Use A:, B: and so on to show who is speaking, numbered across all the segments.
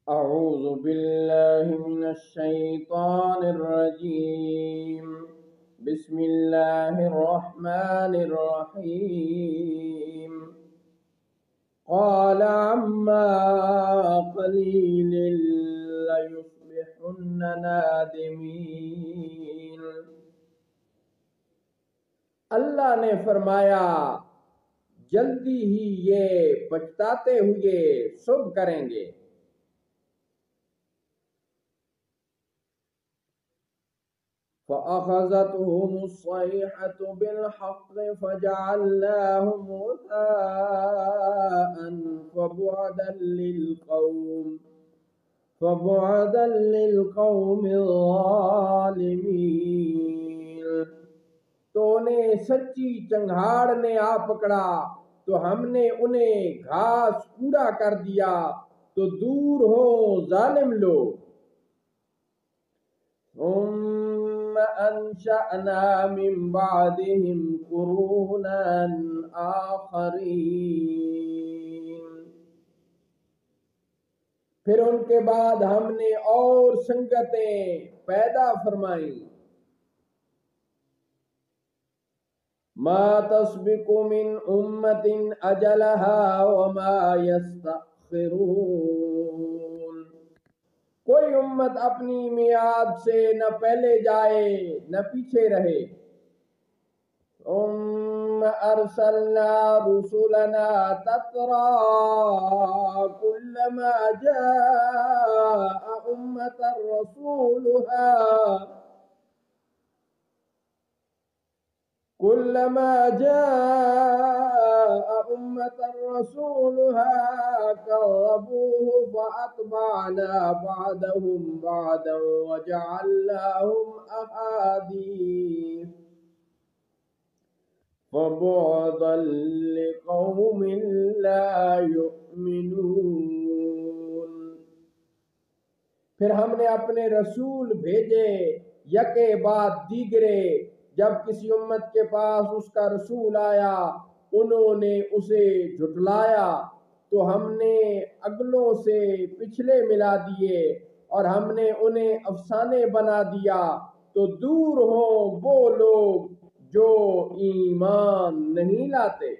A: أعوذ بالله من الشيطان الرجيم. بسم الله الرحمن الرحيم. قال عما قليل ليصبحن نادمين. اللہ نے فرمایا جلدی ہی یہ پچھتاتے ہوئے صبح کریں گے. فأخذتهم الصيحة بالحق فجعلناهم غثاء فبعدا للقوم الظالمين. تو انہیں سچی چنگھاڑ نے آ پکڑا تو ہم نے انہیں گھاس کوڑا کر دیا تو دور ہو ظالم لوگ. انشأنا من بعدهم قرونا آخرین. پھر ان کے بعد ہم نے اور سنگتیں پیدا فرمائیں. ما تسبق من امت اجلها وما يستأخرون. کوئی امت اپنی میعاد سے نہ پہلے جائے نہ پیچھے رہے. ثم ارسلنا رسلنا تترا كلما جاء امة رسولها كذبوه فأتبعنا بعدهم بعدا وجعلناهم أحاديث فبعدا لقوم لا يؤمنون. پھر ہم نے اپنے رسول بھیجے یکے بعد دیگرے. جب کسی امت کے پاس اس کا رسول آیا انہوں نے اسے جھٹلایا تو ہم نے اگلوں سے پچھلے ملا دیے اور ہم نے انہیں افسانے بنا دیا تو دور ہوں وہ لوگ جو ایمان نہیں لاتے.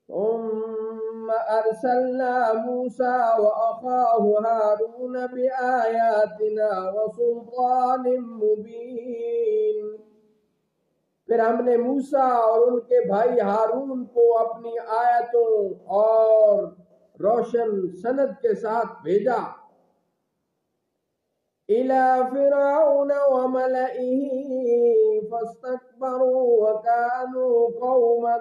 A: ثم ارسلنا موسى واخاه هارون بآياتنا وسلطان مبين. پھر ہم نے موسیٰ اور ان کے بھائی ہارون کو اپنی آیتوں اور روشن سند کے ساتھ بھیجا. إلى فرعون وملئه فاستكبروا وكانوا قوما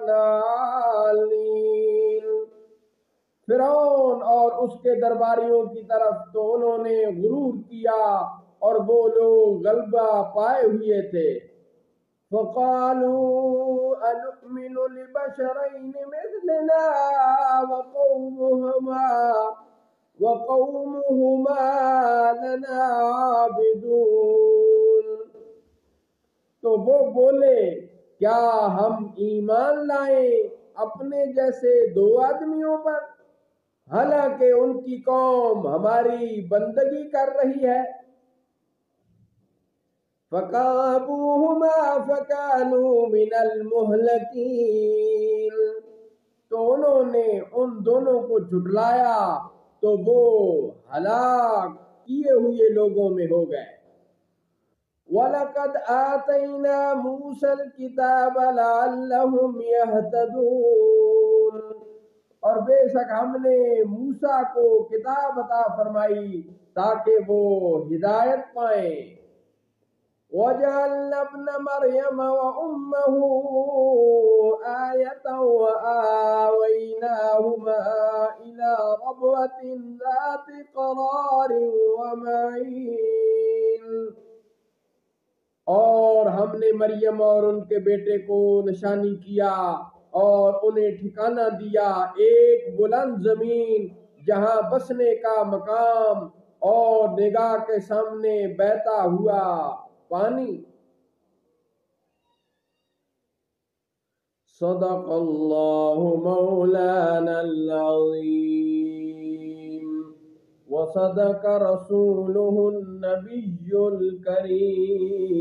A: عالين. فرعون اور اس کے درباریوں کی طرف تو انہوں نے غرور کیا اور وہ لوگ غلبہ پائے ہوئے تھے. فقالوا أنؤمن لبشرين مثلنا وقومهما لنا عابدون. تو وہ بولے کیا ہم ایمان لائیں اپنے جیسے دو آدمیوں پر حالانکہ ان کی قوم ہماری بندگی کر رہی ہے. فَقَرَّبُوهُمَا فَكَانُوا مِنَ الْمُهْلَكِينَ. تو انہوں نے ان دونوں کو جھٹلایا تو وہ ہلاک کیے ہوئے لوگوں میں ہو گئے. وَلَقَدْ آتَيْنَا مُوسَى الْكِتَابَ لَعَلَّهُمْ يَهْتَدُونَ. اور بے شک ہم نے موسیٰ کو کتاب عطا فرمائی تاکہ وہ ہدایت پائیں. وَجَعَلْنَا ابْنَ مَرْيَمَ وَأُمَّهُ آيَةً وَآوَيْنَاهُمَا إِلَى رَبْوَةٍ ذَاتِ قَرَارٍ وَمَعِينٍ. اور ہم نے مریم اور ان کے بیٹے کو نشانی کیا اور انہیں ٹھکانہ دیا ایک بلند زمین جہاں بسنے کا مقام اور نگاہ کے سامنے بہتا ہوا پانی. صدق اللہ مولانا العظیم. وصدق رسوله النبي الكريم